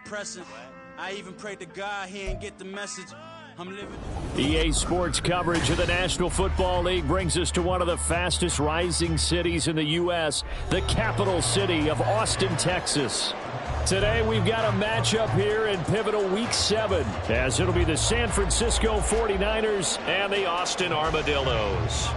pressing. I even prayed to God he ain't get the message. I'm living. EA Sports coverage of the National Football League brings us to one of the fastest rising cities in the U.S., the capital city of Austin, Texas. Today we've got a matchup here in pivotal Week 7, as it'll be the San Francisco 49ers and the Austin Armadillos.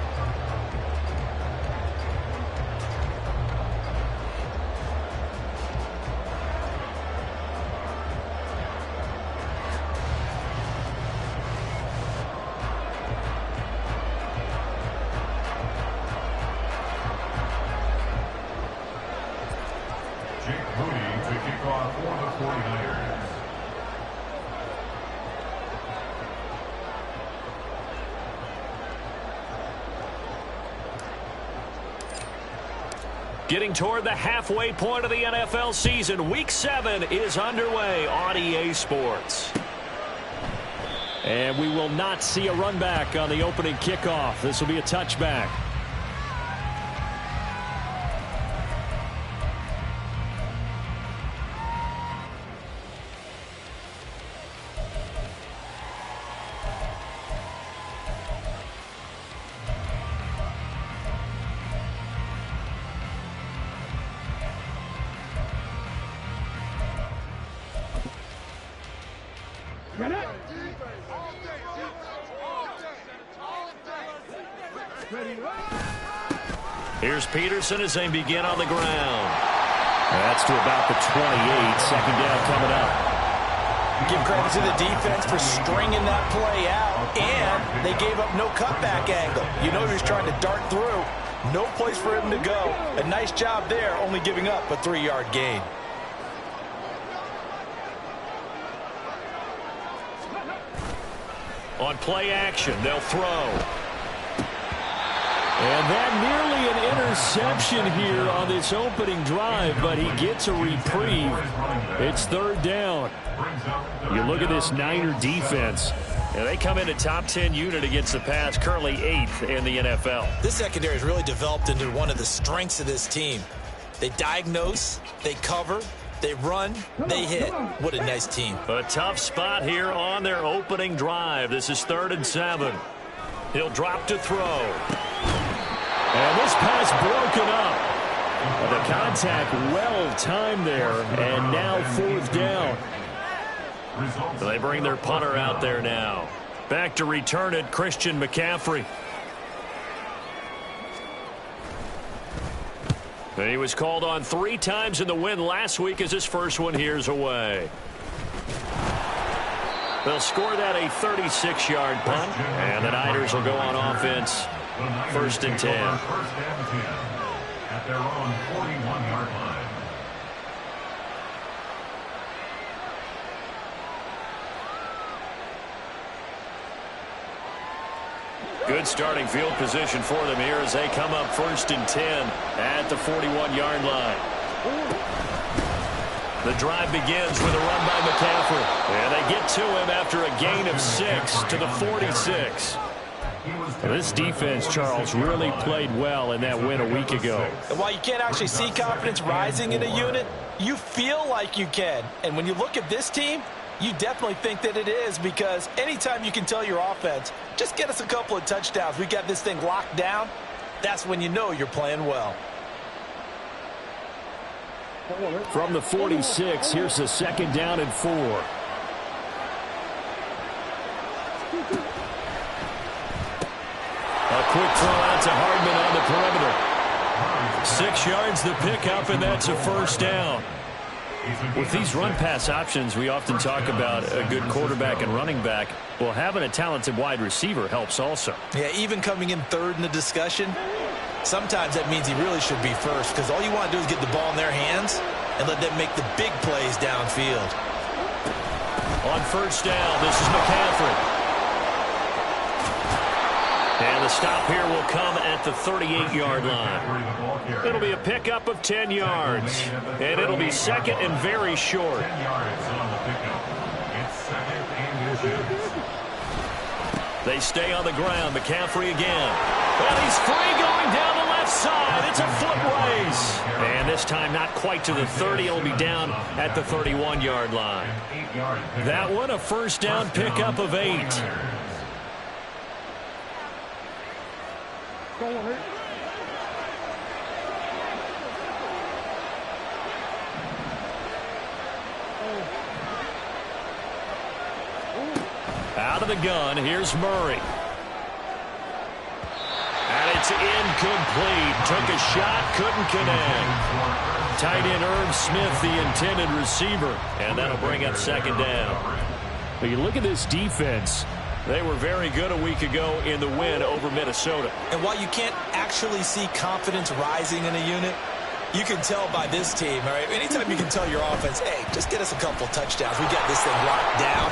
Getting toward the halfway point of the NFL season, Week 7 is underway on EA Sports. And we will not see a run back on the opening kickoff. This will be a touchback. Here's Peterson as they begin on the ground. That's to about the 28. Second down coming up. Give credit to the defense for stringing that play out, and they gave up no cutback angle. You know he was trying to dart through. No place for him to go. A nice job there, only giving up a 3-yard gain. On play action, they'll throw. And that nearly an interception here on this opening drive, but he gets a reprieve. It's third down. You look at this Niner defense, and they come in a top 10 unit against the pass, currently 8th in the NFL. This secondary has really developed into one of the strengths of this team. They diagnose, they cover, they run, they hit. What a nice team. A tough spot here on their opening drive. This is 3rd and 7. He'll drop to throw. And this pass broken up. The contact well timed there, and now 4th down. They bring their punter out there now. Back to return it, Christian McCaffrey. And he was called on 3 times in the win last week as his first one here's away. They'll score that a 36-yard punt, and the Niners will go on offense. 1st and 10. At their own 41-yard line. Good starting field position for them here as they come up 1st and 10 at the 41-yard line. The drive begins with a run by McCaffrey. And they get to him after a gain of 6 to the 46. This defense, Charles, really played well in that win a week ago. And while you can't actually see confidence rising in a unit, you feel like you can. And when you look at this team, you definitely think that it is, because anytime you can tell your offense, just get us a couple of touchdowns, we got this thing locked down, that's when you know you're playing well. From the 46, here's a 2nd down and 4. A quick throw out to Hardman on the perimeter. 6 yards the pickup, and that's a 1st down. With these run-pass options, we often talk about a good quarterback and running back. Well, having a talented wide receiver helps also. Yeah, even coming in 3rd in the discussion, sometimes that means he really should be 1st, because all you want to do is get the ball in their hands and let them make the big plays downfield. On 1st down, this is McCaffrey. And the stop here will come at the 38-yard line. It'll be a pickup of 10 yards. And it'll be 2nd and very short. They stay on the ground. McCaffrey again. And he's free going down the left left side. It's a foot race. And this time not quite to the 30. It'll be down at the 31-yard line. That one, a first down pickup of 8. Out of the gun, here's Murray. And it's incomplete. Took a shot, couldn't connect. Tight end Irv Smith, the intended receiver. And that'll bring up second down. But you look at this defense. They were very good a week ago in the win over Minnesota. And while you can't actually see confidence rising in a unit, you can tell by this team, all right? Anytime you can tell your offense, hey, just get us a couple touchdowns. We got this thing locked down.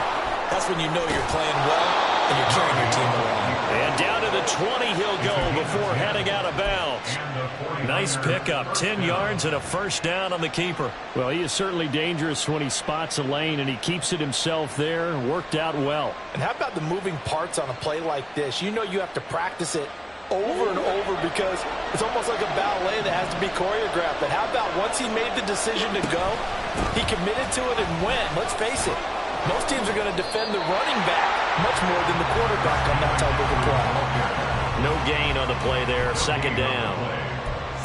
That's when you know you're playing well and you're carrying your team along. And down to the 20 he'll go before heading out of bounds. Nice pickup, 10 yards and a first down on the keeper. Well, he is certainly dangerous when he spots a lane, and he keeps it himself there. Worked out well. And how about the moving parts on a play like this? You know you have to practice it over and over because it's almost like a ballet that has to be choreographed. But how about once he made the decision to go, he committed to it and went. Let's face it, most teams are going to defend the running back much more than the quarterback on that type of a play. No gain on the play there, second down.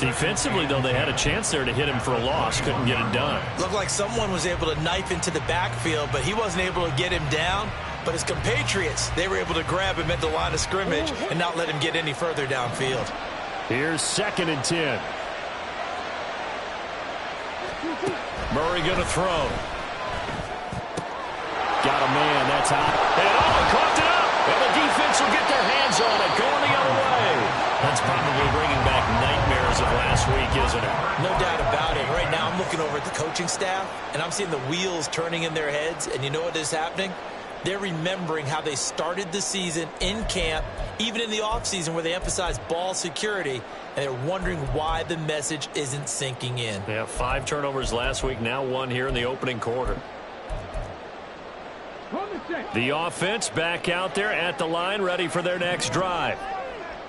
Defensively, though, they had a chance there to hit him for a loss. Couldn't get it done. Looked like someone was able to knife into the backfield, but he wasn't able to get him down. But his compatriots, they were able to grab him at the line of scrimmage and not let him get any further downfield. Here's 2nd and 10. Murray going to throw. Got a man, that's out. And coughed it up. And the defense will get their hands on it, going the other way. That's probably bringing back nightmares of last week, isn't it? No doubt about it. Right now I'm looking over at the coaching staff, and I'm seeing the wheels turning in their heads, and you know what is happening? They're remembering how they started the season in camp, even in the offseason where they emphasized ball security, and they're wondering why the message isn't sinking in. They have 5 turnovers last week, now 1 here in the opening quarter. The offense back out there at the line, ready for their next drive.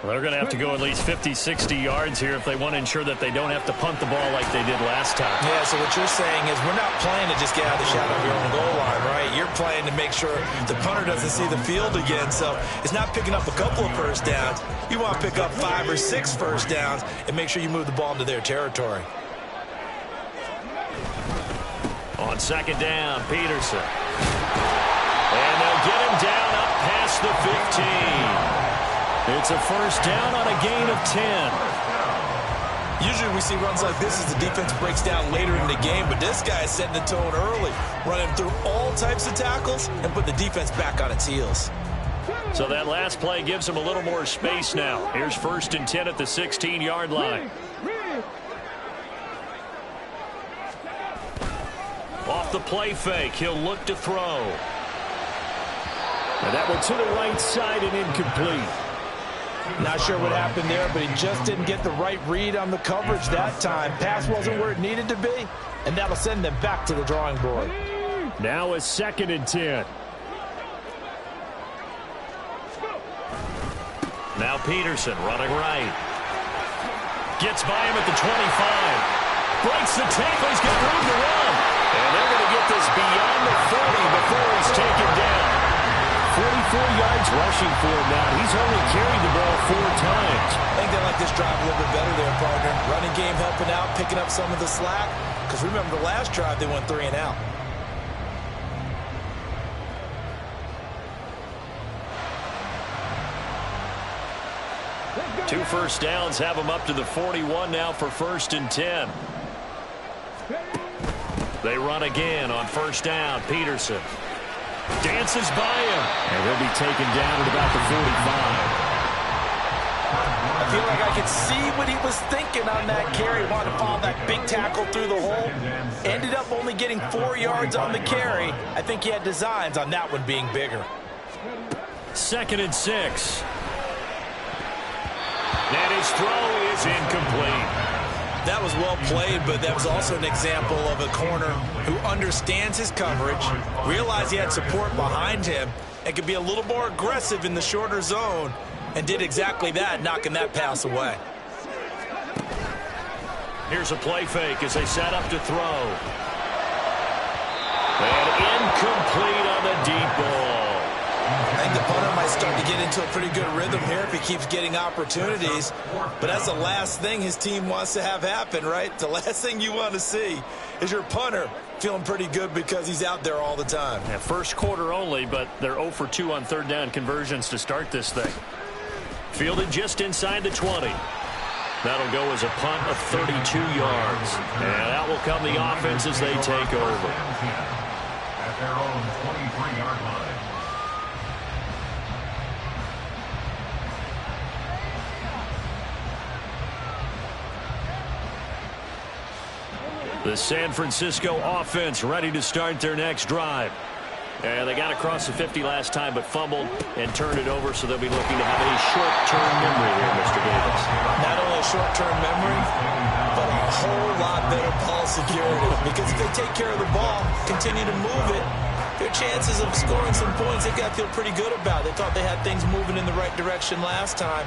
Well, they're going to have to go at least 50, 60 yards here if they want to ensure that they don't have to punt the ball like they did last time. Yeah, so what you're saying is we're not playing to just get out of the shadow of your own goal line, right? You're playing to make sure the punter doesn't see the field again. So it's not picking up a couple of first downs. You want to pick up 5 or 6 first downs and make sure you move the ball into their territory. On second down, Peterson. And they'll get him down up past the 15. It's a first down on a gain of 10. Usually we see runs like this as the defense breaks down later in the game, but this guy is setting the tone early, running through all types of tackles and put the defense back on its heels. So that last play gives him a little more space now. Here's 1st and 10 at the 16-yard line. Off the play fake, he'll look to throw. And that one to the right side and incomplete. Not sure what happened there, but he just didn't get the right read on the coverage that time. Pass wasn't where it needed to be, and that'll send them back to the drawing board. Now a 2nd and 10. Now Peterson running right. Gets by him at the 25. Breaks the tackle. He's got room to run. And they're going to get this beyond the 40 before he's taken down. 44 yards rushing for him now. He's only carried the ball 4 times. I think they like this drive a little bit better there, partner. Running game helping out, picking up some of the slack. Because remember, the last drive, they went 3 and out. Two first downs have him up to the 41 now for 1st and 10. They run again on 1st down. Peterson dances by him. And he'll be taken down at about the 45. I feel like I could see what he was thinking on that carry. Wanted to follow that big tackle through the hole. Ended up only getting 4 yards on the carry. I think he had designs on that one being bigger. 2nd and 6. And his throw is incomplete. That was well played, but that was also an example of a corner who understands his coverage, realized he had support behind him, and could be a little more aggressive in the shorter zone, and did exactly that, knocking that pass away. Here's a play fake as they set up to throw. And incomplete on the deep ball. I think the punter might start to get into a pretty good rhythm here if he keeps getting opportunities. But that's the last thing his team wants to have happen, right? The last thing you want to see is your punter feeling pretty good because he's out there all the time. Yeah, first quarter only, but they're 0 for 2 on third down conversions to start this thing. Fielded just inside the 20. That'll go as a punt of 32 yards. And out will come the offense as they take over. At their own 23-yard line. The San Francisco offense ready to start their next drive. And they got across the 50 last time, but fumbled and turned it over, so they'll be looking to have a short-term memory here, Mr. Davis. Not only a short-term memory, but a whole lot better ball security. Because if they take care of the ball, continue to move it, their chances of scoring some points, they've got to feel pretty good about. They thought they had things moving in the right direction last time.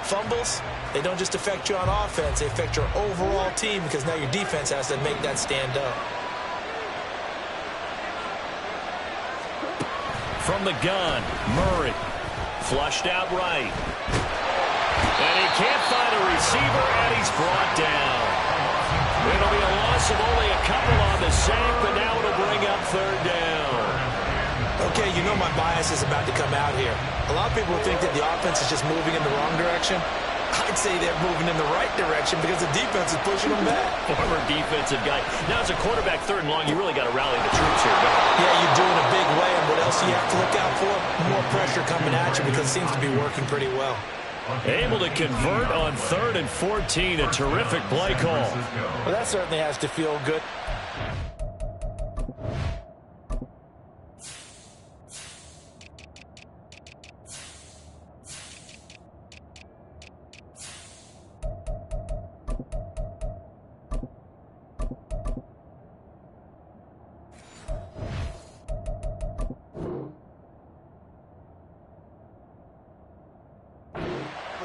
Fumbles, they don't just affect you on offense, they affect your overall team because now your defense has to make that stand up. From the gun, Murray. Flushed out right. And he can't find a receiver, and he's brought down. It'll be a loss of only a couple on the sack, but now it'll bring up third down. Okay, you know my bias is about to come out here. A lot of people think that the offense is just moving in the wrong direction. I'd say they're moving in the right direction because the defense is pushing them back. Former defensive guy. Now, as a quarterback, third and long, you really got to rally the troops here, don't you? Yeah, you do in a big way, and what else do you have to look out for? More pressure coming at you because it seems to be working pretty well. Able to convert on 3rd and 14. A terrific play call. Well, that certainly has to feel good.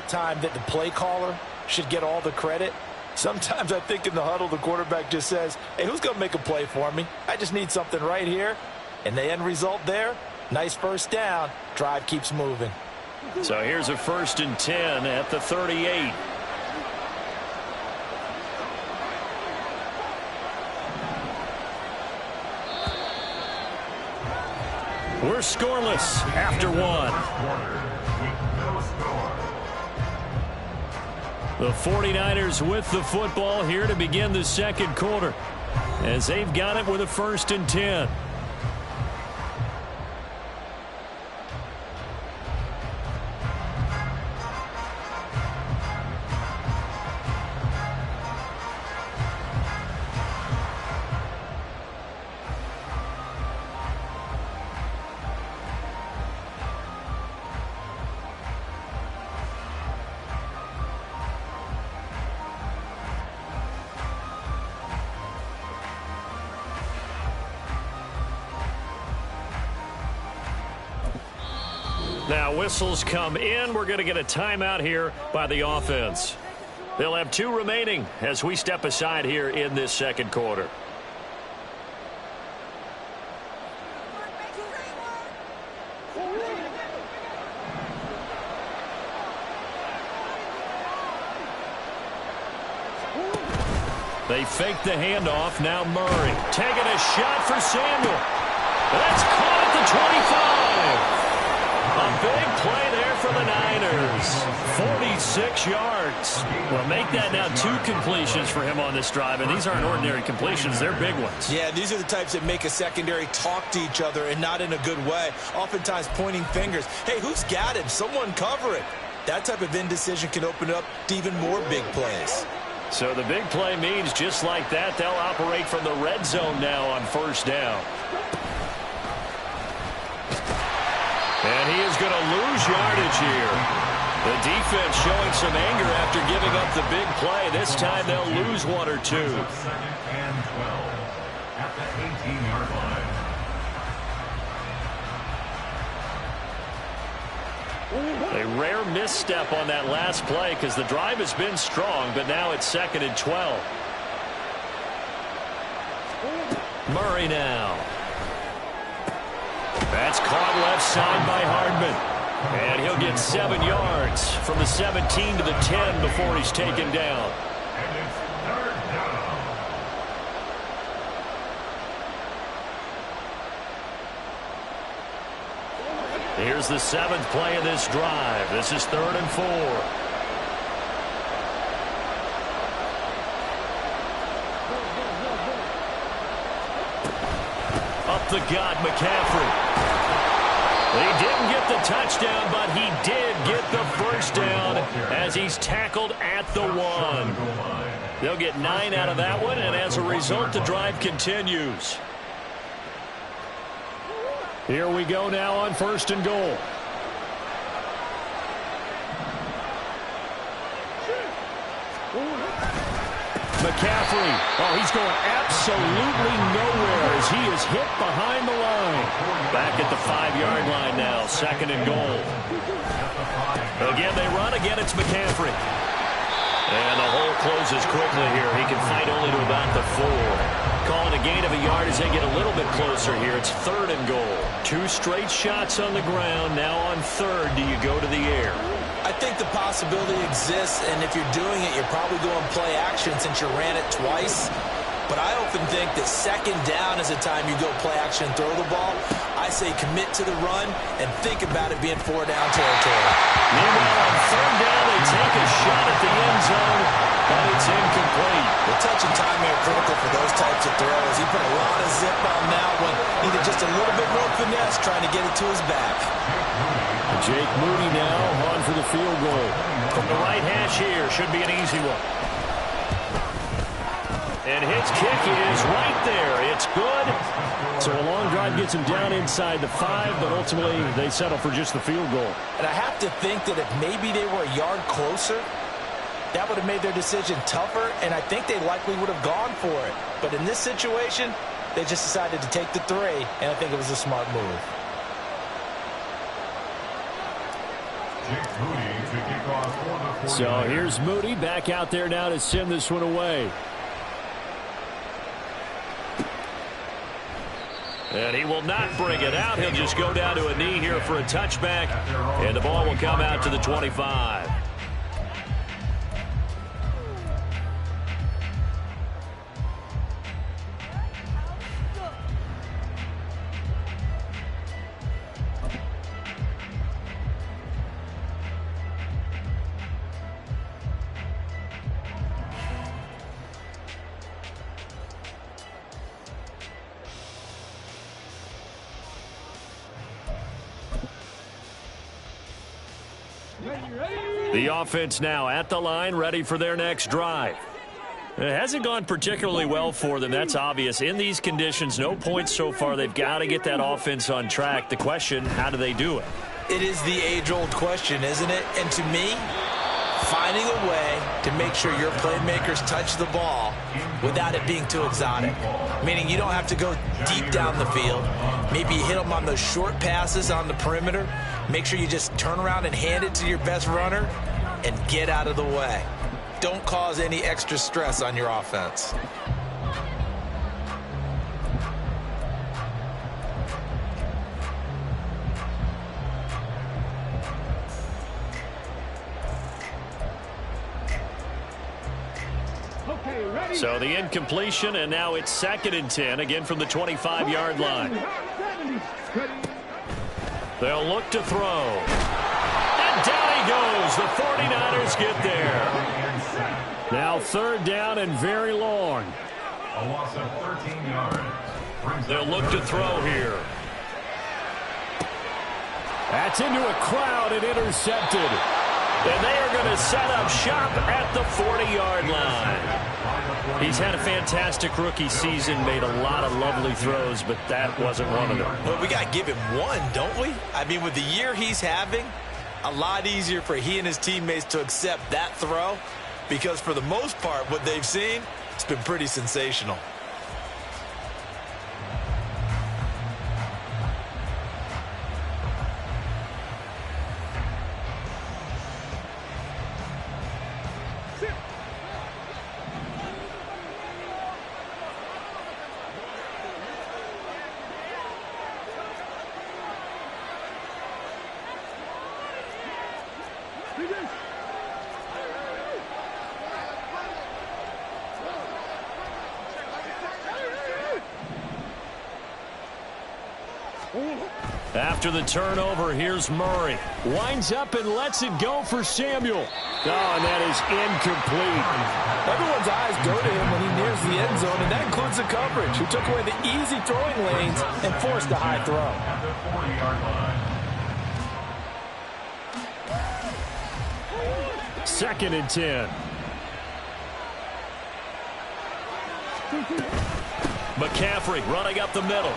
Time that the play caller should get all the credit. Sometimes I think in the huddle the quarterback just says, hey, who's going to make a play for me? I just need something right here. And the end result there, nice first down. Drive keeps moving. So here's a 1st and 10 at the 38. We're scoreless after one. The 49ers with the football here to begin the second quarter as they've got it with a 1st and 10. Now whistles come in. We're going to get a timeout here by the offense. They'll have 2 remaining as we step aside here in this second quarter. They fake the handoff. Now Murray taking a shot for Samuel. That's caught at the 25. A big play there for the Niners. 46 yards. Well, make that now 2 completions for him on this drive, and these aren't ordinary completions. They're big ones. Yeah, these are the types that make a secondary talk to each other and not in a good way. Oftentimes pointing fingers. Hey, who's got him? Someone cover it. That type of indecision can open up to even more big plays. So the big play means just like that, they'll operate from the red zone now on 1st down. And he is going to lose yardage here. The defense showing some anger after giving up the big play. This time they'll lose 1 or 2. 2nd and 12 at the 18-yard line. A rare misstep on that last play because the drive has been strong, but now it's 2nd and 12. Murray now. That's caught left side by Hardman. And he'll get 7 yards from the 17 to the 10 before he's taken down. And it's third down. Here's the 7th play of this drive. This is 3rd and 4. Up the gut, McCaffrey. He didn't get the touchdown, but he did get the first down as he's tackled at the 1. They'll get 9 out of that one, and as a result, the drive continues. Here we go now on 1st and goal. McCaffrey, oh, he's going absolutely nowhere as he is hit behind the line. Back at the 5-yard line now, 2nd and goal. Again, they run. Again, it's McCaffrey. And the hole closes quickly here. He can fight only to about the 4. Calling a gain of a yard as they get a little bit closer here. It's 3rd and goal. 2 straight shots on the ground. Now on 3rd, do you go to the air? I think the possibility exists, and if you're doing it, you're probably going play action since you ran it twice. But I often think that 2nd down is the time you go play action and throw the ball. I say commit to the run and think about it being 4-down territory. Meanwhile, on 3rd down, they take a shot at the end zone, but it's incomplete. The touch and timing are critical for those types of throws. He put a lot of zip on that one. Needed just a little bit more finesse trying to get it to his back. Jake Moody now on for the field goal. From the right hash here, should be an easy one. And his kick is right there. It's good. So a long drive gets him down inside the 5, but ultimately they settle for just the field goal. And I have to think that if maybe they were a yard closer, that would have made their decision tougher, and I think they likely would have gone for it. But in this situation, they just decided to take the 3, and I think it was a smart move. So here's Moody back out there now to send this one away. And he will not bring it out. He'll just go down to a knee here for a touchback, and the ball will come out to the 25. The offense now at the line, ready for their next drive. It hasn't gone particularly well for them, that's obvious. In these conditions, no points so far. They've got to get that offense on track. The question, how do they do it? It is the age-old question, isn't it? And to me, finding a way to make sure your playmakers touch the ball without it being too exotic. Meaning you don't have to go deep down the field. Maybe you hit them on those short passes on the perimeter. Make sure you just turn around and hand it to your best runner and get out of the way. Don't cause any extra stress on your offense. So the incompletion, and now it's 2nd and 10, again from the 25-yard line. They'll look to throw. And down he goes. The 49ers get there. Now 3rd down and very long. A loss of 13 yards. They'll look to throw here. That's into a crowd and intercepted. And they are going to set up shop at the 40-yard line. He's had a fantastic rookie season, made a lot of lovely throws, but that wasn't one of them. Well, we got to give him one, don't we? I mean, with the year he's having, a lot easier for he and his teammates to accept that throw because for the most part, what they've seen, it's been pretty sensational. After the turnover, here's Murray. Winds up and lets it go for Samuel. Oh, and that is incomplete. Everyone's eyes go to him when he nears the end zone, and that includes the coverage, who took away the easy throwing lanes and forced a high throw. At the 40-yard line. 2nd and 10. McCaffrey running up the middle.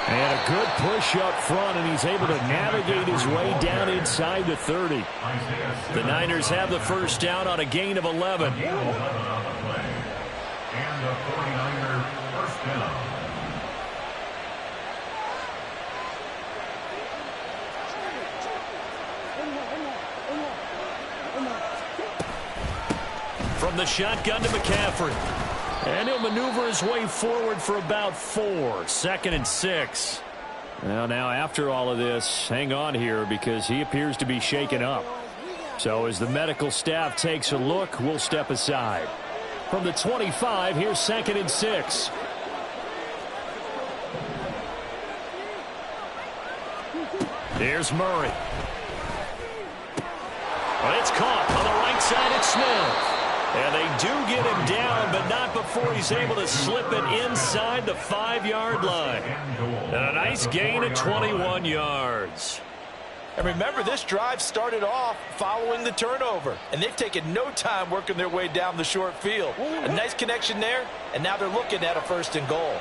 And a good push up front, and he's able to navigate his way down inside the 30. The Niners have the first down on a gain of 11. Gain of 11 on the play. And the 49er first down. From the shotgun to McCaffrey. And he'll maneuver his way forward for about 4. 2nd and 6. Well, now after all of this, hang on here because he appears to be shaken up. So as the medical staff takes a look, we'll step aside. From the 25, here's 2nd and 6. Here's Murray. Well, it's caught on the right side. It's Smith. And they do get him down, but not before he's able to slip it inside the 5-yard line. And a nice gain of 21 yards. And remember, this drive started off following the turnover, and they've taken no time working their way down the short field. A nice connection there, and now they're looking at a 1st and goal.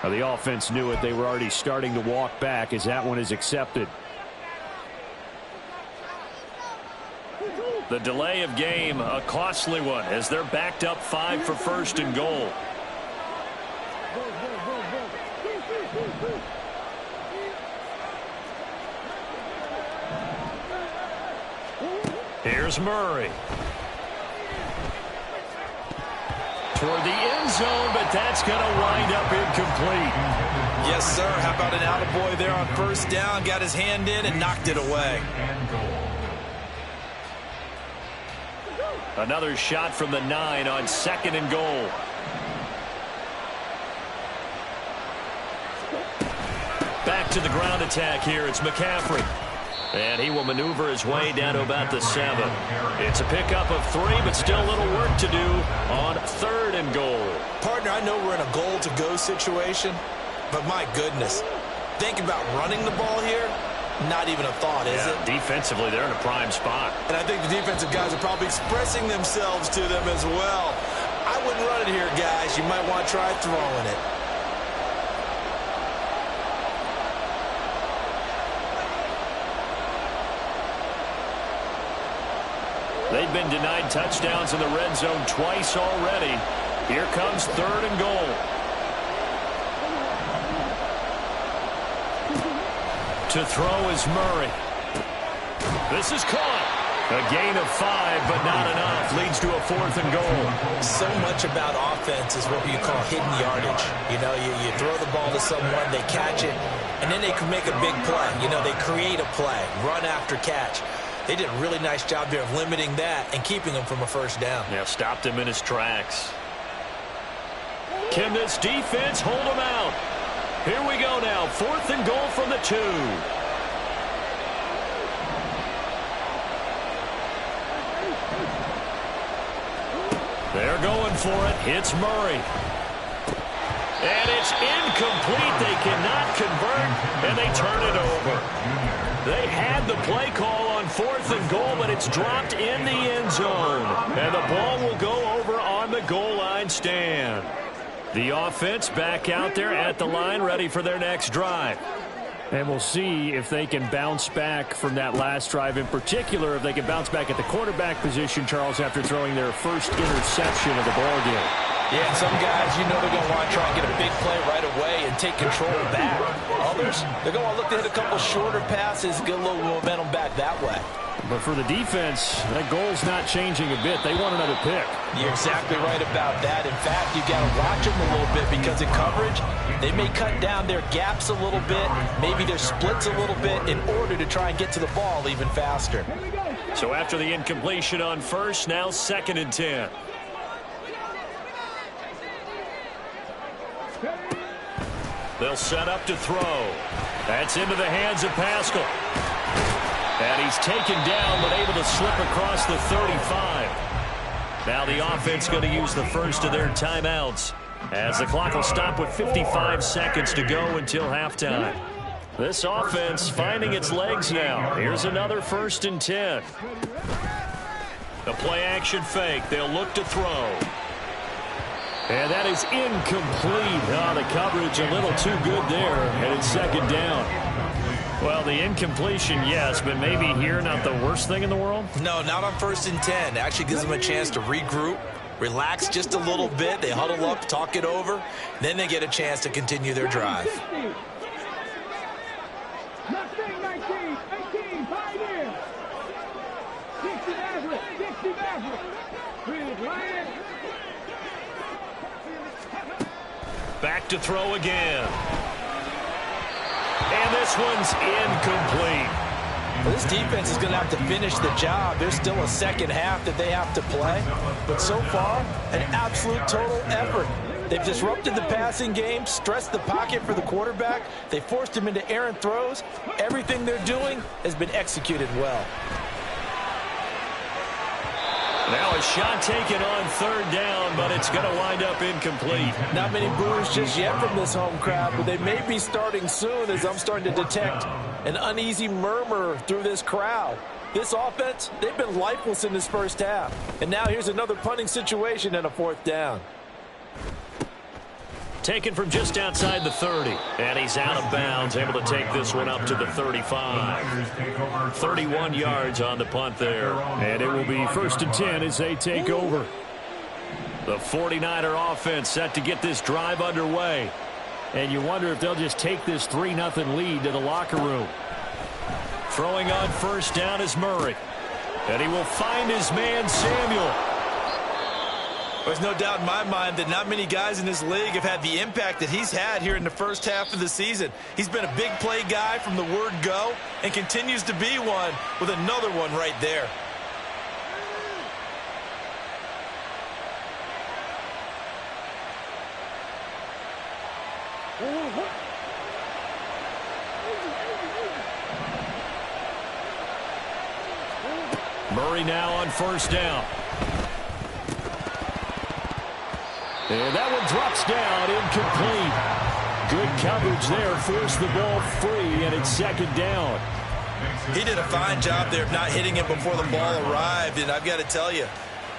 The offense knew it. They were already starting to walk back as that one is accepted. The delay of game, a costly one, as they're backed up 5 for 1st and goal. Here's Murray. Toward the end zone, but that's going to wind up incomplete. Yes, sir. How about an attaboy there on 1st down? Got his hand in and knocked it away. Another shot from the 9 on 2nd and goal. Back to the ground attack here. It's McCaffrey. And he will maneuver his way down to about the 7. It's a pickup of 3, but still a little work to do on 3rd and goal. Partner, I know we're in a goal-to-go situation, but my goodness, think about running the ball here. Not even a thought, is it? Defensively, they're in a prime spot. And I think the defensive guys are probably expressing themselves to them as well. I wouldn't run it here, guys. You might want to try throwing it. They've been denied touchdowns in the red zone twice already. Here comes 3rd and goal. To throw is Murray. This is caught. A gain of 5, but not enough. Leads to a 4th and goal. So much about offense is what you call hidden yardage. You know, you throw the ball to someone, they catch it, and then they can make a big play. You know, they create a play, run after catch. They did a really nice job there of limiting that and keeping him from a 1st down. Yeah, stopped him in his tracks. Can this defense hold him out? Here we go now. 4th and goal from the 2. They're going for it. Hits Murray. And it's incomplete. They cannot convert, and they turn it over. They had the play call on 4th and goal, but it's dropped in the end zone. And the ball will go over on the goal line stand. The offense back out there at the line, ready for their next drive. And we'll see if they can bounce back from that last drive, in particular, if they can bounce back at the quarterback position, Charles, after throwing their first interception of the ballgame. Yeah, some guys, you know they're going to want to try and get a big play right away and take control back. Others, they're going to look to hit a couple shorter passes, get a little momentum back that way. But for the defense, that goal's not changing a bit. They want another pick. You're exactly right about that. In fact, you got to watch them a little bit because in coverage, they may cut down their gaps a little bit, maybe their splits a little bit in order to try and get to the ball even faster. So after the incompletion on first, now 2nd and 10. They'll set up to throw. That's into the hands of Pascal. And he's taken down but able to slip across the 35. Now the offense going to use the first of their timeouts as the clock will stop with 55 seconds to go until halftime. This offense finding its legs now. Here's another 1st and 10. The play action fake. They'll look to throw. And that is incomplete. Oh, the coverage a little too good there, and it's 2nd down. Well, the incompletion, yes, but maybe here not the worst thing in the world? No, not on 1st and 10. Actually gives them a chance to regroup, relax just a little bit. They huddle up, talk it over. Then they get a chance to continue their drive. Back to throw again. And this one's incomplete. Well, this defense is going to have to finish the job. There's still a second half that they have to play. But so far, an absolute total effort. They've disrupted the passing game, stressed the pocket for the quarterback. They forced him into errant throws. Everything they're doing has been executed well. Now a shot taken on 3rd down, but it's going to wind up incomplete. Not many boos just yet from this home crowd, but they may be starting soon as I'm starting to detect an uneasy murmur through this crowd. This offense, they've been lifeless in this first half. And now here's another punting situation and a 4th down. Taken from just outside the 30. And he's out of bounds, able to take this one up to the 35. 31 yards on the punt there. And it will be 1st and 10 as they take over. The 49er offense set to get this drive underway. And you wonder if they'll just take this 3-0 lead to the locker room. Throwing on 1st down is Murray. And he will find his man, Samuel. There's no doubt in my mind that not many guys in this league have had the impact that he's had here in the first half of the season. He's been a big play guy from the word go and continues to be one with another one right there. Murray now on 1st down. And that one drops down, incomplete. Good coverage there, forced the ball free, and it's 2nd down. He did a fine job there of not hitting it before the ball arrived, and I've got to tell you,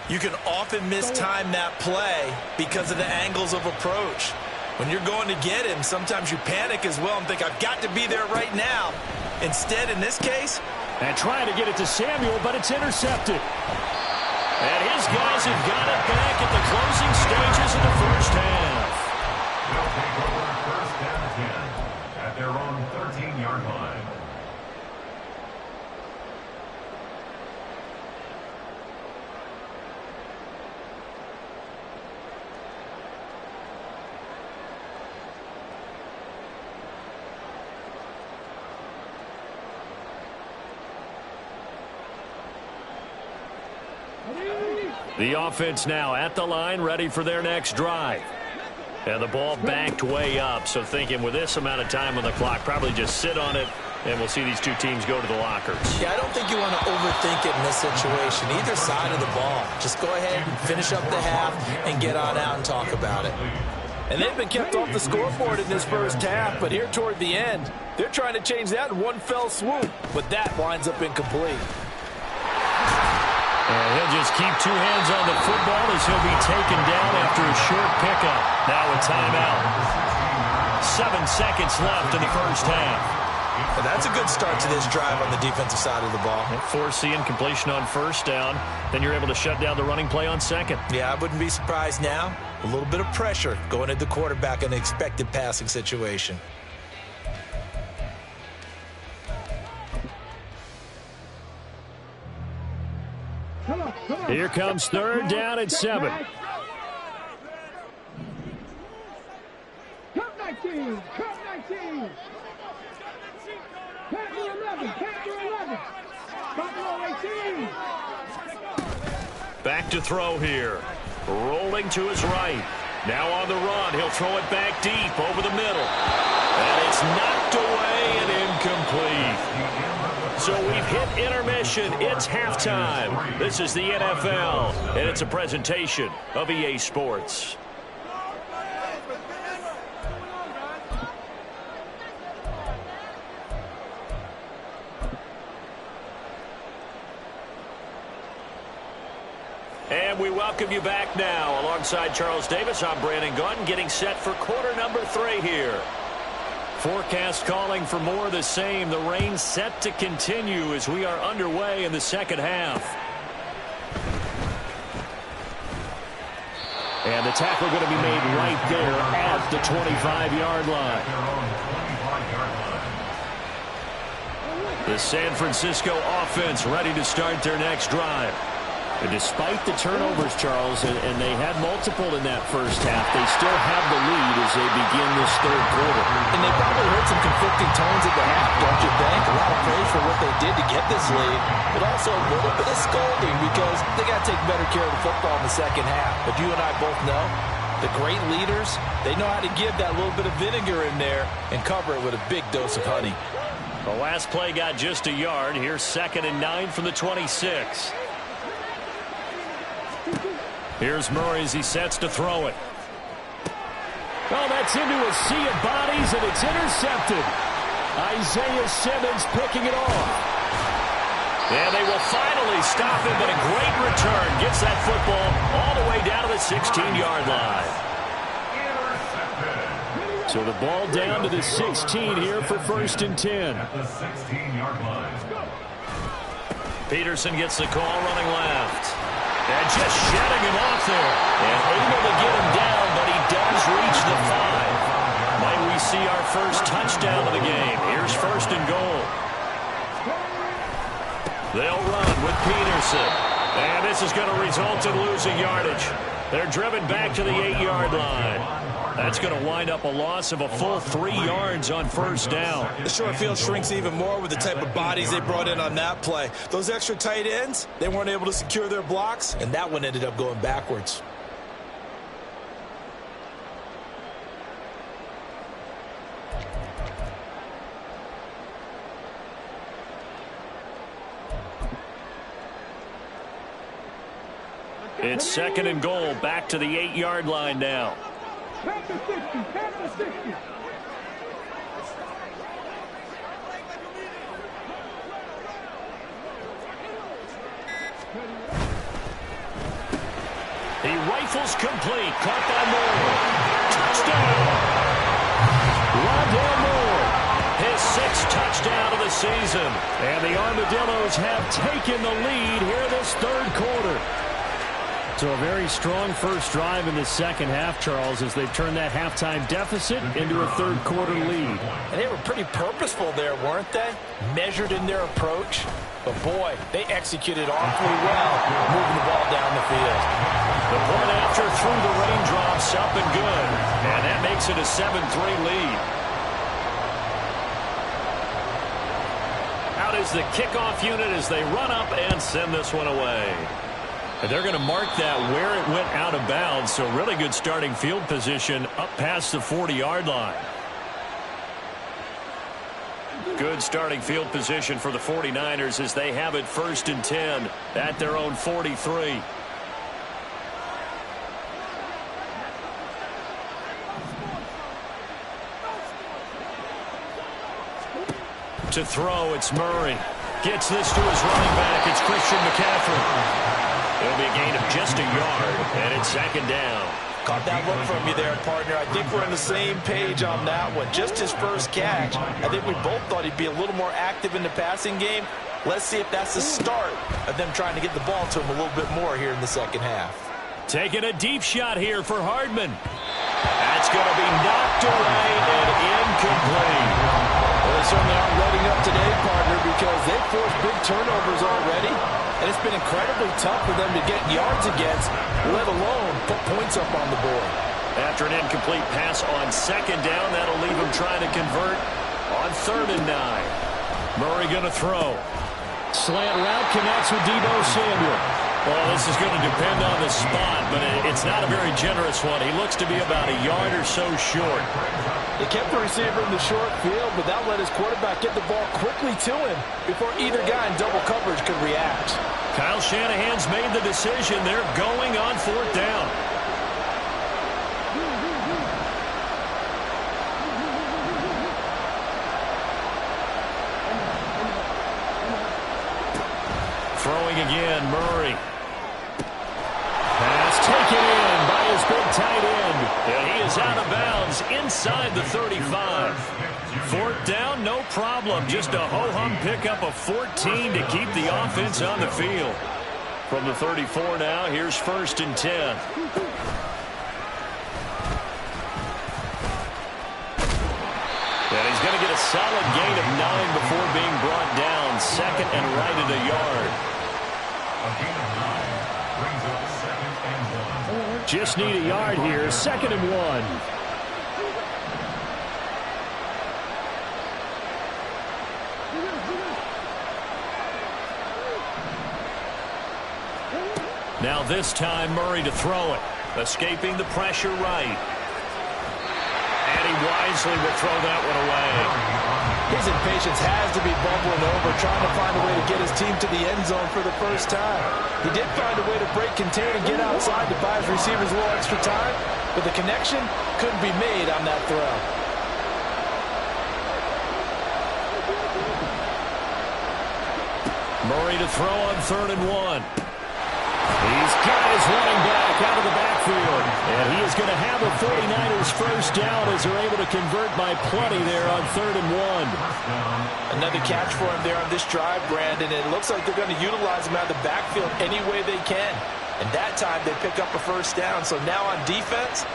you can often mistime that play because of the angles of approach. When you're going to get him, sometimes you panic as well and think, I've got to be there right now. Instead, in this case, and trying to get it to Samuel, but it's intercepted. And his guys have got it back at the closing stages of the first half. They'll take over 1st and 10 at their own 13-yard line. The offense now at the line, ready for their next drive. And the ball backed way up, so thinking with this amount of time on the clock, probably just sit on it, and we'll see these two teams go to the lockers. Yeah, I don't think you want to overthink it in this situation, either side of the ball. Just go ahead and finish up the half and get on out and talk about it. And they've been kept off the scoreboard in this first half, but here toward the end, they're trying to change that in one fell swoop, but that winds up incomplete. And he'll just keep two hands on the football as he'll be taken down after a short pickup. Now a timeout. 7 seconds left in the first half. And that's a good start to this drive on the defensive side of the ball. Force the incompletion on first down. Then you're able to shut down the running play on second. Yeah, I wouldn't be surprised now. A little bit of pressure going at the quarterback in an expected passing situation. Here comes third down and 7. Cut 19. Cut 19. Panther 11. Panther 11. Buffalo 18. Back to throw here. Rolling to his right. Now on the run. He'll throw it back deep over the middle. And it's knocked away and incomplete. So we've hit intermission. It's halftime. This is the NFL, and it's a presentation of EA Sports. And we welcome you back now. Alongside Charles Davis, I'm Brandon Gunn, getting set for quarter number 3 here. Forecast calling for more of the same. The rain set to continue as we are underway in the second half. And the tackle going to be made right there at the 25-yard line. The San Francisco offense ready to start their next drive. And despite the turnovers, Charles, and they had multiple in that first half, they still have the lead as they begin this third quarter. And they probably heard some conflicting tones at the half, don't you think? A lot of praise for what they did to get this lead, but also a little bit of scolding because they got to take better care of the football in the second half. But you and I both know the great leaders, they know how to give that little bit of vinegar in there and cover it with a big dose of honey. The last play got just a yard. Here's 2nd and 9 from the 26. Here's Murray as he sets to throw it. Oh, that's into a sea of bodies, and it's intercepted. Isaiah Simmons picking it off. And they will finally stop him, but a great return gets that football all the way down to the 16-yard line. So the ball down to the 16 here for 1st and 10. At the 16-yard line. Peterson gets the call running left. And just shedding him off there. And able to get him down, but he does reach the 5. Might we see our first touchdown of the game. Here's 1st and goal. They'll run with Peterson. And this is going to result in losing yardage. They're driven back to the 8-yard line. That's going to wind up a loss of a full 3 yards on 1st down. The short field shrinks even more with the type of bodies they brought in on that play. Those extra tight ends, they weren't able to secure their blocks, and that one ended up going backwards. It's 2nd and goal, back to the 8-yard line now. Panther 60. Panther 60. He rifles complete, caught by Moore. Touchdown! Rondale Moore, his 6th touchdown of the season. And the Armadillos have taken the lead here this third quarter. So a very strong first drive in the second half, Charles, as they've turned that halftime deficit into a third quarter lead. And they were pretty purposeful there, weren't they? Measured in their approach. But, boy, they executed awfully well, moving the ball down the field. The point after through the raindrops, up and good. And that makes it a 7-3 lead. Out is the kickoff unit as they run up and send this one away. And they're going to mark that where it went out of bounds, so really good starting field position up past the 40-yard line. Good starting field position for the 49ers as they have it 1st and 10 at their own 43. To throw, it's Murray. Gets this to his running back. It's Christian McCaffrey. It'll be a gain of just a yard, and it's 2nd down. Caught that look from you there, partner. I think we're on the same page on that one. Just his first catch. I think we both thought he'd be a little more active in the passing game. Let's see if that's the start of them trying to get the ball to him a little bit more here in the second half. Taking a deep shot here for Hardman. That's going to be knocked away and incomplete. Well, they certainly aren't letting up today, partner, because they've forced big turnovers already. And it's been incredibly tough for them to get yards against, let alone put points up on the board. After an incomplete pass on second down, that'll leave him trying to convert on 3rd and 9. Murray going to throw. Slant route connects with Deebo Samuel. Well, this is going to depend on the spot, but it's not a very generous one. He looks to be about a yard or so short. They kept the receiver in the short field, but that let his quarterback get the ball quickly to him before either guy in double coverage could react. Kyle Shanahan's made the decision. They're going on 4th down. Throwing again, Murray. Pass taken in by his big tight end. And he is out of bounds inside the 35. 4th down, no problem. Just a ho-hum pickup of 14 to keep the offense on the field. From the 34 now, here's 1st and 10. And he's going to get a solid gain of 9 before being brought down. 2nd and right at a yard. A gain of 9 brings up 2nd and 1. Just need a yard here. 2nd and 1. Now this time Murray to throw it. Escaping the pressure right. And he wisely will throw that one away. His impatience has to be bubbling over, trying to find a way to get his team to the end zone for the first time. He did find a way to break contain and get outside to buy his receivers a little extra time, but the connection couldn't be made on that throw. Murray to throw on 3rd and 1. He's got his running back out of the backfield. And he is going to have a 49ers first down as they're able to convert by plenty there on 3rd and 1. Another catch for him there on this drive, Brandon. It looks like they're going to utilize him out of the backfield any way they can. And that time they pick up a first down. So now on defense,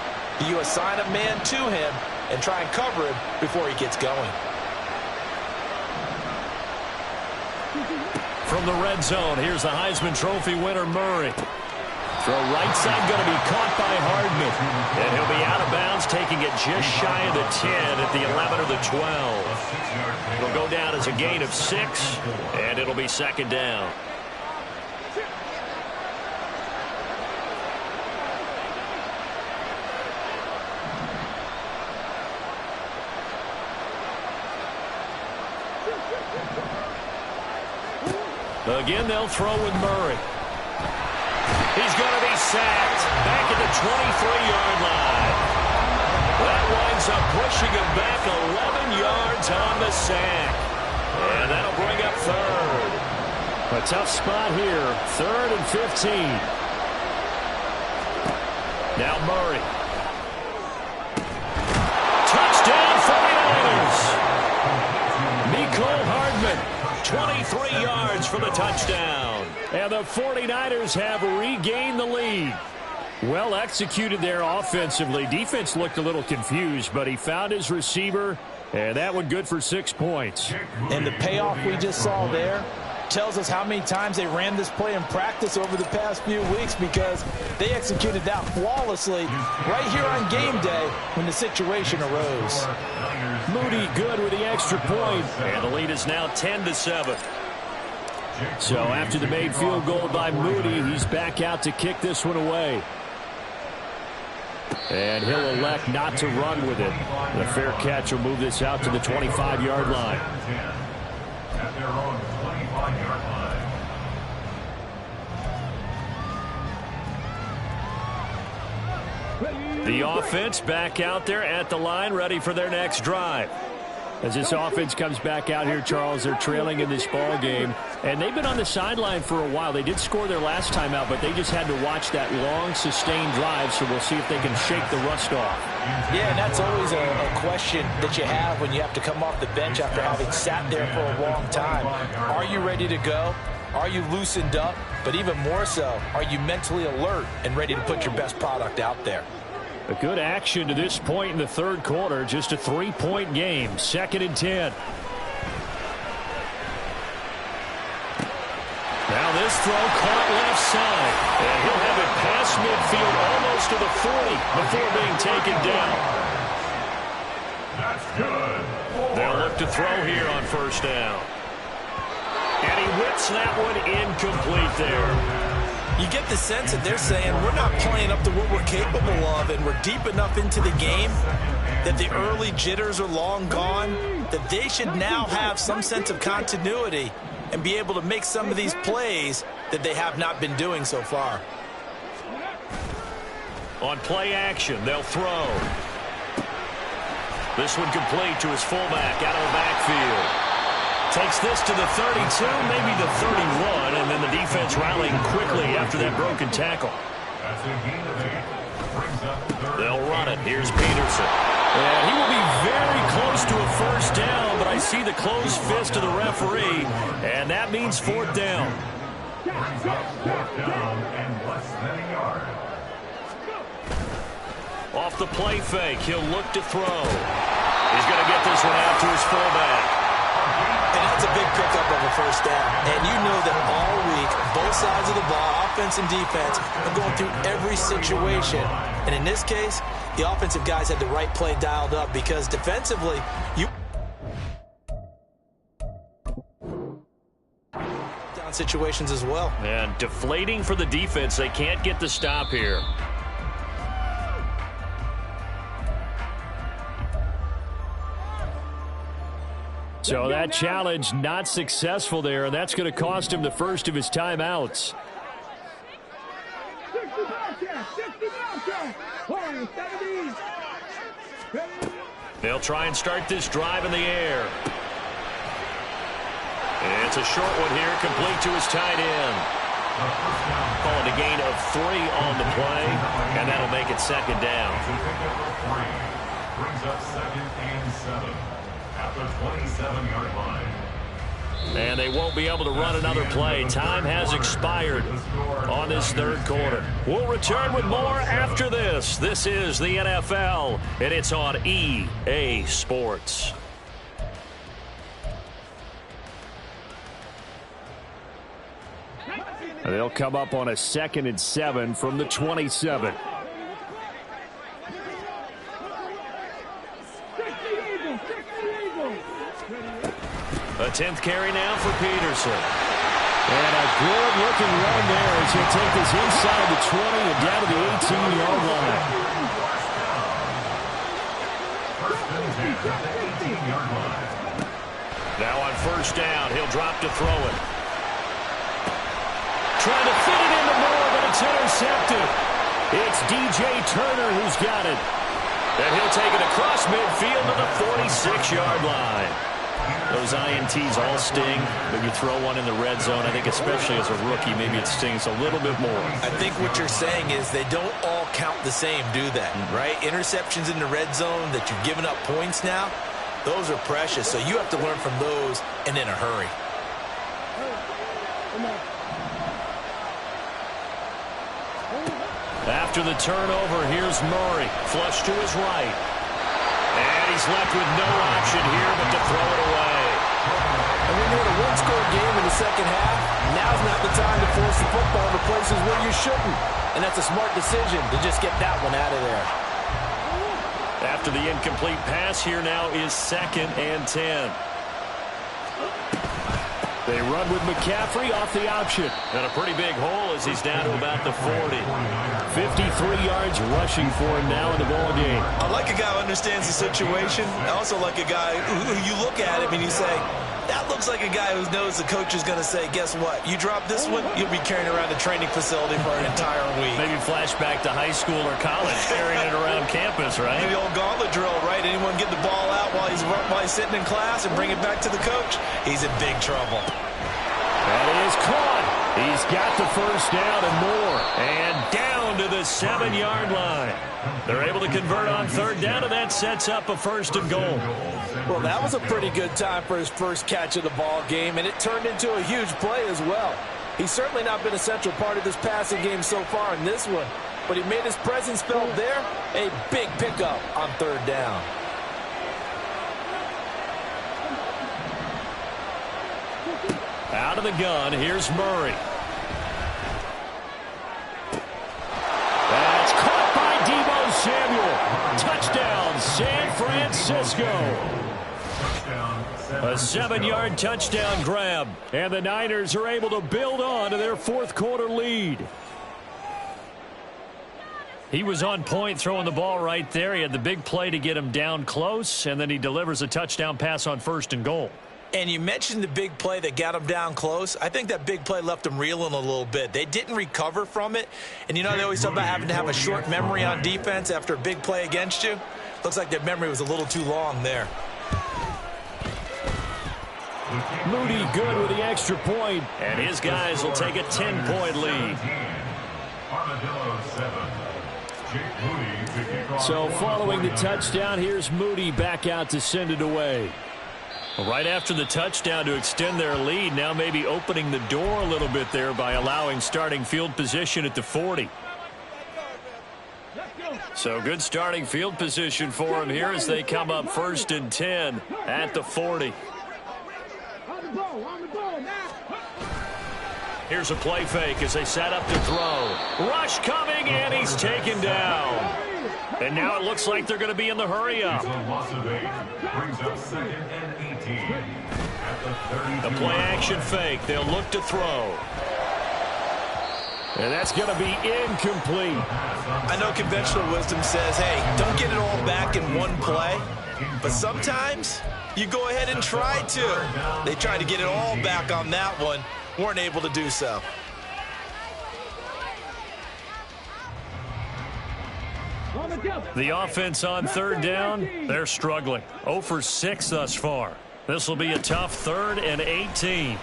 you assign a man to him and try and cover him before he gets going. From the red zone, here's the Heisman Trophy winner, Murray. Throw right side going to be caught by Hardman. And he'll be out of bounds, taking it just shy of the 10 at the 11 or the 12. It'll go down as a gain of 6, and it'll be 2nd down. Again, they'll throw with Murray. He's going to be sacked back at the 23-yard line. That winds up pushing him back 11 yards on the sack. And that'll bring up 3rd. A tough spot here. 3rd and 15. Now Murray. Touchdown 49ers. Mecole Hardman. 23 yards for the touchdown. And the 49ers have regained the lead. Well executed there offensively. Defense looked a little confused, but he found his receiver, and that one good for 6 points. And the payoff we just saw there tells us how many times they ran this play in practice over the past few weeks, because they executed that flawlessly right here on game day when the situation arose. Moody good with the extra point, and the lead is now 10-7. So after the made field goal by Moody, he's back out to kick this one away. And he'll elect not to run with it. The fair catch will move this out to the 25-yard line. At their own 25-yard line. The offense back out there at the line, ready for their next drive. As this offense comes back out here, Charles, they're trailing in this ball game. And they've been on the sideline for a while. They did score their last time out, but they just had to watch that long, sustained drive, so we'll see if they can shake the rust off. Yeah, and that's always a question that you have when you have to come off the bench after having sat there for a long time. Are you ready to go? Are you loosened up? But even more so, are you mentally alert and ready to put your best product out there? A good action to this point in the third quarter. Just a 3-point game. 2nd and 10. Now this throw caught left side. And he'll have it past midfield almost to the 40 before being taken down. That's good. They'll look to throw here on first down. And he whips that one incomplete there. You get the sense that they're saying we're not playing up to what we're capable of, and we're deep enough into the game that the early jitters are long gone, that they should now have some sense of continuity and be able to make some of these plays that they have not been doing so far. On play action, they'll throw. This one complete to his fullback out of the backfield. Takes this to the 32, maybe the 31, and then the defense rallying quickly after that broken tackle. That's a gain of 8. Brings up third. They'll run it. Here's Peterson. And he will be very close to a first down, but I see the closed fist of the referee, and that means 4th down. Brings up 4th down and less than a yard. Off the play fake, he'll look to throw. He's going to get this one out to his fullback. And that's a big pickup of a first down. And you know that all week, both sides of the ball, offense and defense, are going through every situation. And in this case, the offensive guys had the right play dialed up because defensively, you down situations as well. And deflating for the defense. They can't get the stop here. So that challenge not successful there, and that's going to cost him the first of his timeouts. They'll try and start this drive in the air. And it's a short one here, complete to his tight end. Call it a gain of 3 on the play, and that'll make it 2nd down. Brings up 2nd and 7. At the 27-yard line. And they won't be able to run another play. Time has expired on this third quarter. We'll return with more after this. This is the NFL, and it's on EA Sports. They'll come up on a 2nd and 7 from the 27. A 10th carry now for Peterson. And a good-looking run there as he'll take this inside the 20 and down to the 18-yard line. Now on first down, he'll drop to throw it. Trying to fit it into more, but it's intercepted. It's DJ Turner who's got it. And he'll take it across midfield to the 46-yard line. Those INTs all sting, but you throw one in the red zone, I think especially as a rookie, maybe it stings a little bit more. I think what you're saying is they don't all count the same, do they? Right? Interceptions in the red zone that you've given up points now, those are precious. So you have to learn from those and in a hurry. After the turnover, here's Murray. Flush to his right. And he's left with no option here but to throw it away. And when you're in a one-score game in the second half, now's not the time to force the football to places where you shouldn't. And that's a smart decision to just get that one out of there. After the incomplete pass, here now is 2nd and 10. They run with McCaffrey off the option. And a pretty big hole as he's down to about the 40. 53 yards rushing for him now in the ball game. I like a guy who understands the situation. I also like a guy who you look at him and you say, that looks like a guy who knows the coach is going to say, guess what? You drop this one, you'll be carrying around the training facility for an entire week. Maybe flashback to high school or college, carrying it around campus, right? The old gauntlet drill, right? Anyone get the ball out while he's sitting in class and bring it back to the coach? He's in big trouble. caught. He's got the first down and more. And down to the 7-yard line. They're able to convert on third down, and that sets up a 1st and goal. Well, that was a pretty good time for his first catch of the ball game, and it turned into a huge play as well. He's certainly not been a central part of this passing game so far in this one, but he made his presence felt there. A big pickup on third down. Out of the gun, here's Murray. That's caught by Deebo Samuel. Touchdown, San Francisco. A 7-yard touchdown grab, and the Niners are able to build on to their 4th quarter lead. He was on point throwing the ball right there. He had the big play to get him down close, and then he delivers a touchdown pass on 1st and goal. And you mentioned the big play that got him down close. I think that big play left him reeling a little bit. They didn't recover from it. And you know, they always talk about having to have a short memory on defense after a big play against you. Looks like their memory was a little too long there. Moody good with the extra point, and his guys will take a 10-point lead. So following the touchdown, here's Moody back out to send it away. Right after the touchdown to extend their lead, now maybe opening the door a little bit there by allowing starting field position at the 40. So good starting field position for them here as they come up 1st and 10 at the 40. Here's a play fake as they set up to throw. Rush coming, and he's taken down. And now it looks like they're going to be in the hurry up. The play action fake. They'll look to throw. And that's going to be incomplete. I know conventional wisdom says, hey, don't get it all back in one play. But sometimes you go ahead and try to. They tried to get it all back on that one. Weren't able to do so. The offense on third down, they're struggling. 0 for 6 thus far. This will be a tough 3rd and 18.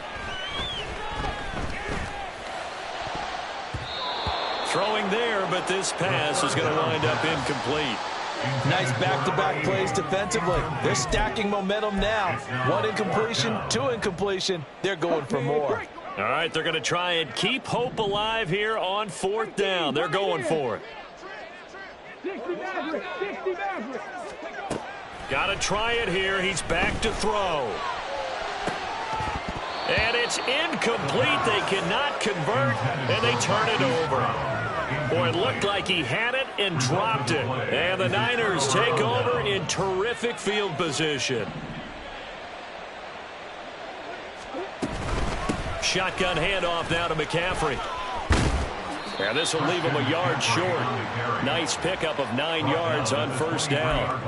Throwing there, but this pass is going to wind up incomplete. Nice back-to-back plays defensively. They're stacking momentum now. 1 incompletion, 2 incompletion. They're going for more. All right, they're going to try and keep hope alive here on 4th down. They're going for it. Got to try it here. He's back to throw. And it's incomplete. They cannot convert, and they turn it over. Boy, it looked like he had it and dropped it. And the Niners take over in terrific field position. Shotgun handoff now to McCaffrey. And this will leave him a yard short. Nice pickup of 9 yards on 1st down.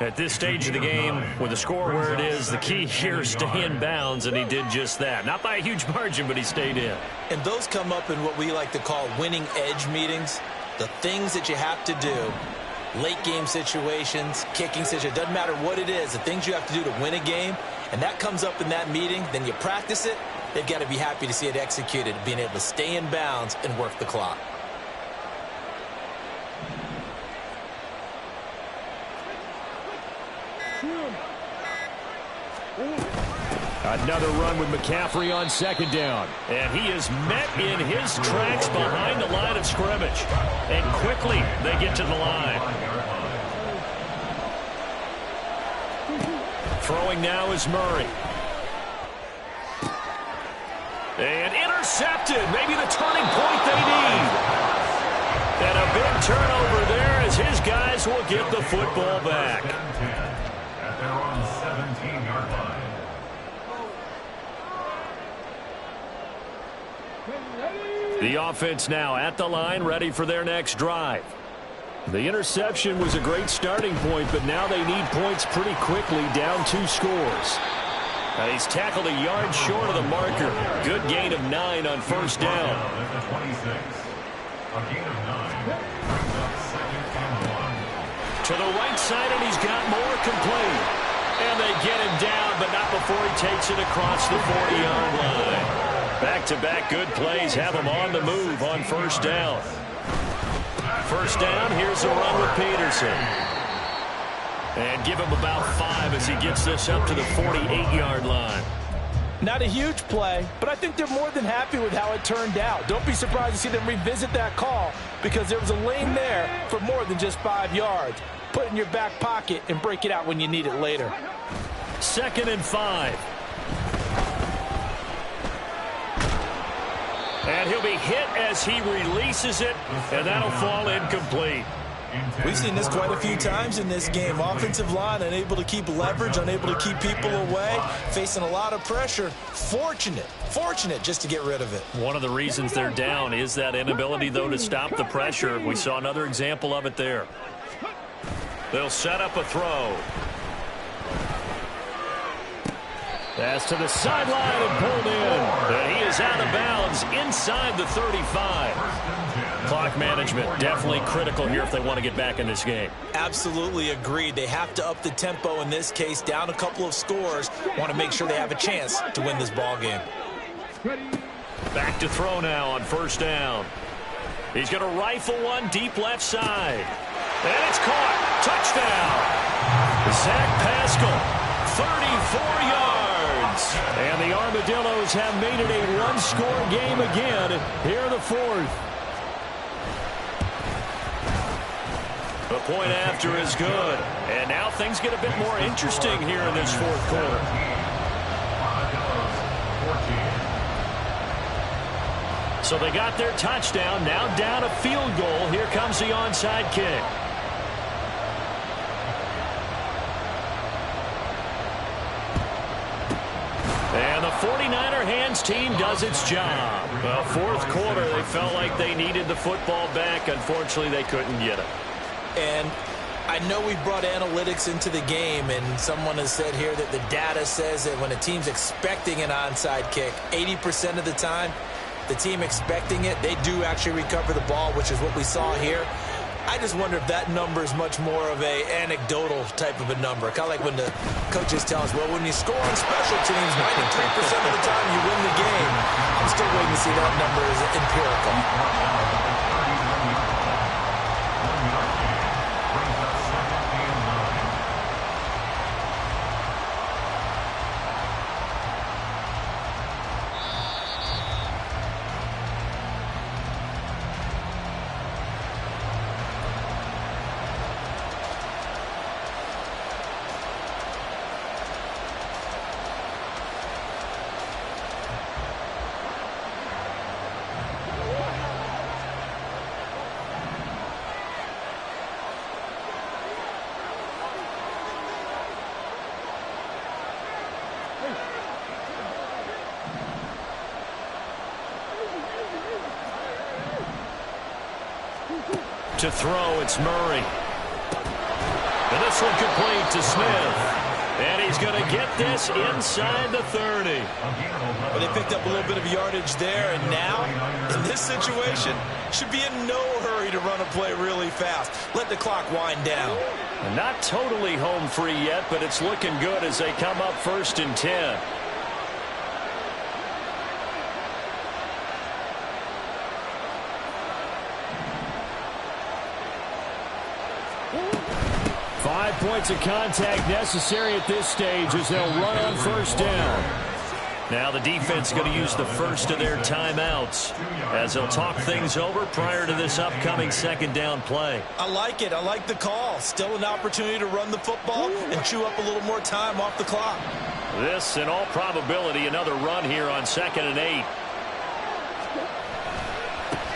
At this stage of the game, with the score where it is, the key here is stay in bounds, and he did just that. Not by a huge margin, but he stayed in. And those come up in what we like to call winning edge meetings. The things that you have to do, late game situations, kicking situations, doesn't matter what it is, the things you have to do to win a game, and that comes up in that meeting, then you practice it. They've got to be happy to see it executed, being able to stay in bounds and work the clock. Another run with McCaffrey on 2nd down. And he is met in his tracks behind the line of scrimmage. And quickly they get to the line. Throwing now is Murray. And intercepted. Maybe the turning point they need. And a big turnover there as his guys will get the football back. At their own 17-yard line. The offense now at the line, ready for their next drive. The interception was a great starting point, but now they need points pretty quickly, down 2 scores. And he's tackled a yard short of the marker. Good gain of 9 on 1st down. A gain of 9. To the right side, and he's got more complete. And they get him down, but not before he takes it across the 40-yard line. Back-to-back good plays have him on the move on first down. First down, here's a run with Peterson. And give him about 5 as he gets this up to the 48-yard line. Not a huge play, but I think they're more than happy with how it turned out. Don't be surprised to see them revisit that call because there was a lane there for more than just 5 yards. Put it in your back pocket and break it out when you need it later. 2nd and 5. And he'll be hit as he releases it, and that'll fall incomplete. We've seen this quite a few times in this game. Offensive line unable to keep leverage, unable to keep people away, facing a lot of pressure. Fortunate just to get rid of it. One of the reasons they're down is that inability, though, to stop the pressure. We saw another example of it there. They'll set up a throw. Pass to the sideline and pulled in. And he is out of bounds inside the 35. Clock management definitely critical here if they want to get back in this game. Absolutely agreed. They have to up the tempo in this case, down a couple of scores. Want to make sure they have a chance to win this ball game. Back to throw now on first down. He's going to rifle one deep left side. And it's caught. Touchdown. Zach Pascal, 34 yards. And the Armadillos have made it a one-score game again here in the 4th. The point after is good. And now things get a bit more interesting here in this 4th quarter. So they got their touchdown. Now down a field goal. Here comes the onside kick. And the 49er hands team does its job. Well, 4th quarter, they felt like they needed the football back. Unfortunately, they couldn't get it. And I know we brought analytics into the game, and someone has said here that the data says that when a team's expecting an onside kick, 80% of the time, the team expecting it, they do actually recover the ball, which is what we saw here. I just wonder if that number is much more of a anecdotal type of a number. Kind of like when the coaches tell us, well, when you score on special teams, 93% of the time you win the game. I'm still waiting to see that number is empirical. To throw, it's Murray. And this one complete to Smith. And he's going to get this inside the 30. Well, they picked up a little bit of yardage there, and now, in this situation, should be in no hurry to run a play really fast. Let the clock wind down. And not totally home free yet, but it's looking good as they come up 1st and 10. Points of contact necessary at this stage as they'll run on first down. Now the defense going to use the first of their timeouts as they'll talk things over prior to this upcoming 2nd down play. I like it. I like the call. Still an opportunity to run the football and chew up a little more time off the clock. This, in all probability, another run here on 2nd and 8.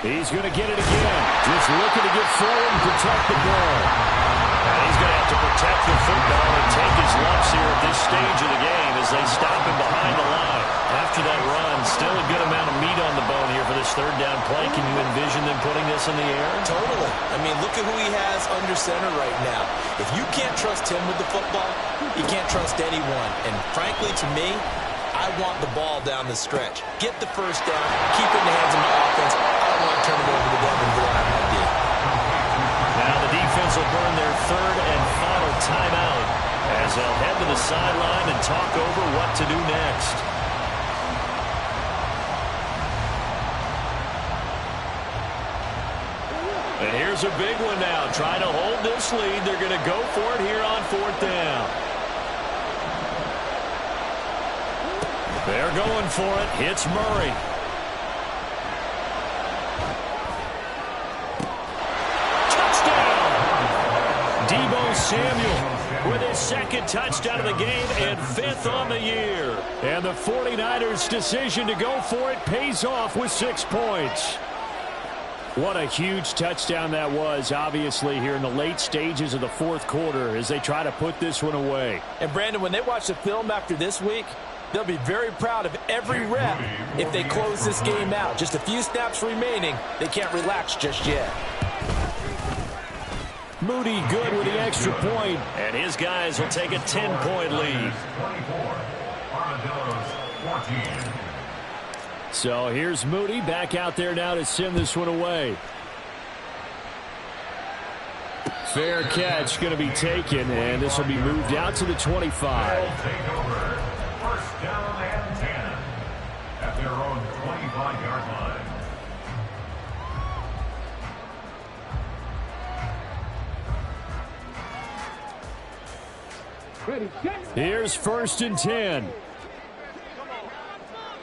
He's going to get it again. Just looking to get forward and protect the ball. And he's going to have to protect the football and take his lumps here at this stage of the game as they stop him behind the line. After that run, still a good amount of meat on the bone here for this 3rd down play. Can you envision them putting this in the air? Totally. I mean, look at who he has under center right now. If you can't trust him with the football, you can't trust anyone. And frankly, to me, I want the ball down the stretch. Get the first down, keep it in the hands of my offense. I don't want to turn it over to them and go out and do. Now the defense will burn their 3rd and final timeout as they'll head to the sideline and talk over what to do next. And here's a big one now. Trying to hold this lead. They're going to go for it here on 4th down. They're going for it. Hits Murray. Touchdown! Deebo Samuel with his 2nd touchdown of the game and 5th on the year. And the 49ers' decision to go for it pays off with 6 points. What a huge touchdown that was, obviously, here in the late stages of the 4th quarter as they try to put this one away. And, Brandon, when they watch the film after this week, they'll be very proud of every rep if they close this game out. Just a few snaps remaining. They can't relax just yet. Moody good with the extra point, and his guys will take a 10-point lead. 24, Armadillos 14. So here's Moody back out there now to send this one away. Fair catch going to be taken, and this will be moved out to the 25. Take over. 1st down and 10 at their own 25-yard line. Ready, set. Here's 1st and 10.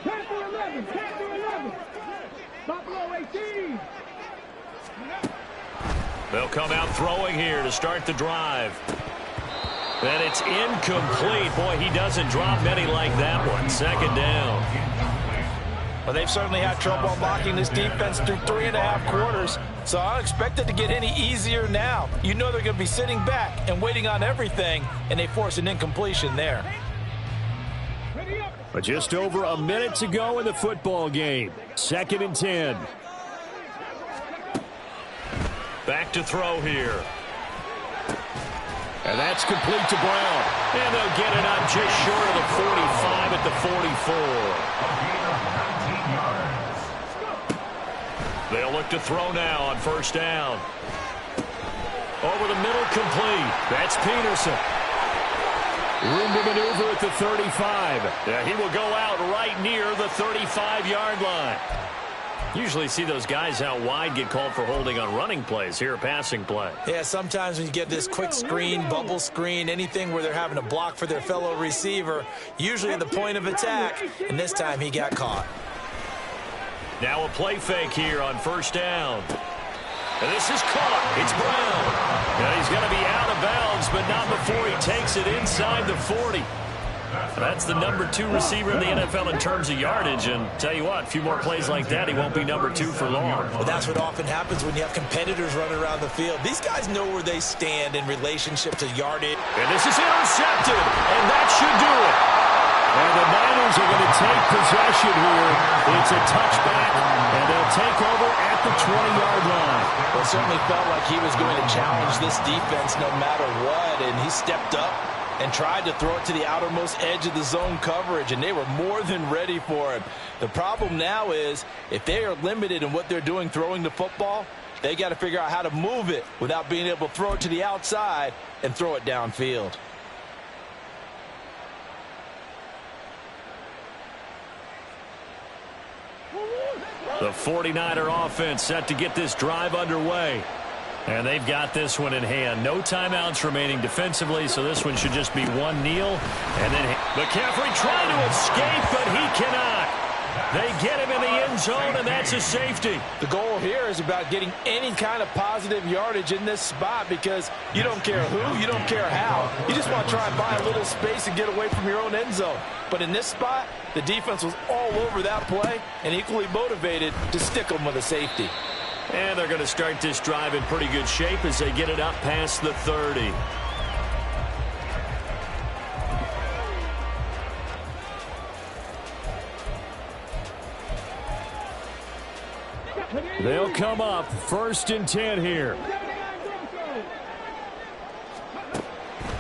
Pass to 11. Pass to 11. Buffalo 18. They'll come out throwing here to start the drive. And it's incomplete. Boy, he doesn't drop many like that one. 2nd down. Well, they've certainly had trouble unlocking this defense through 3.5 quarters, so I don't expect it to get any easier now. You know they're going to be sitting back and waiting on everything, and they force an incompletion there. But just over a minute to go in the football game. 2nd and 10. Back to throw here. And that's complete to Brown. And they'll get it up just short of the 45 at the 44. They'll look to throw now on 1st down. Over the middle, complete. That's Peterson. Room to maneuver at the 35. Yeah, he will go out right near the 35-yard line. Usually see those guys out wide get called for holding on running plays. Here, a passing play. Yeah, sometimes when you get this quick screen, bubble screen, anything where they're having to block for their fellow receiver, usually at the point of attack, and this time he got caught. Now a play fake here on 1st down. And this is caught. It's Brown. And he's going to be out of bounds, but not before he takes it inside the 40. That's the number 2 receiver in the NFL in terms of yardage. And tell you what, a few more plays like that, he won't be number 2 for long. Well, that's what often happens when you have competitors running around the field. These guys know where they stand in relationship to yardage. And this is intercepted, and that should do it. And the Niners are going to take possession here. It's a touchback, and they'll take over at the 20-yard line. Well, it certainly felt like he was going to challenge this defense no matter what, and he stepped up and tried to throw it to the outermost edge of the zone coverage, and they were more than ready for it. The problem now is if they are limited in what they're doing throwing the football, they got to figure out how to move it without being able to throw it to the outside and throw it downfield. The 49er offense set to get this drive underway. And they've got this one in hand. No timeouts remaining defensively, so this one should just be one kneel. And then McCaffrey trying to escape, but he cannot. They get him in the end zone, and that's a safety. The goal here is about getting any kind of positive yardage in this spot because you don't care who, you don't care how. You just want to try and buy a little space and get away from your own end zone. But in this spot, the defense was all over that play and equally motivated to stick them with a safety. And they're going to start this drive in pretty good shape as they get it up past the 30. They'll come up 1st and 10 here.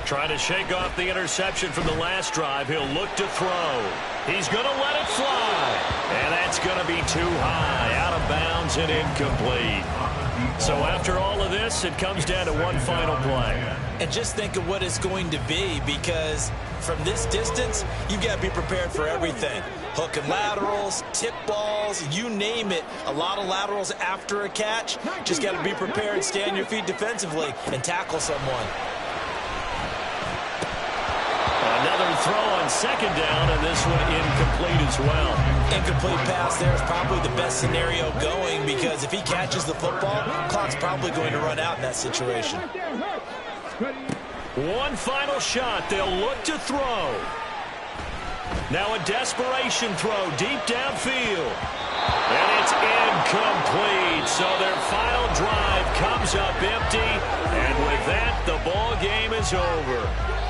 Trying to shake off the interception from the last drive. He'll look to throw. He's going to let it fly. And that's going to be too high. Out of bounds and incomplete. So after all of this, it comes down to one final play. And just think of what it's going to be because From this distance, you've got to be prepared for everything. Hook and laterals, tip balls, you name it. A lot of laterals after a catch. Just got to be prepared, stay on your feet defensively, and tackle someone. Another throw on second down, and this one incomplete as well. Incomplete pass there is probably the best scenario going, because if he catches the football, clock's probably going to run out in that situation. One final shot. They'll look to throw. Now a desperation throw deep downfield. And it's incomplete. So their final drive comes up empty. And with that, the ball game is over.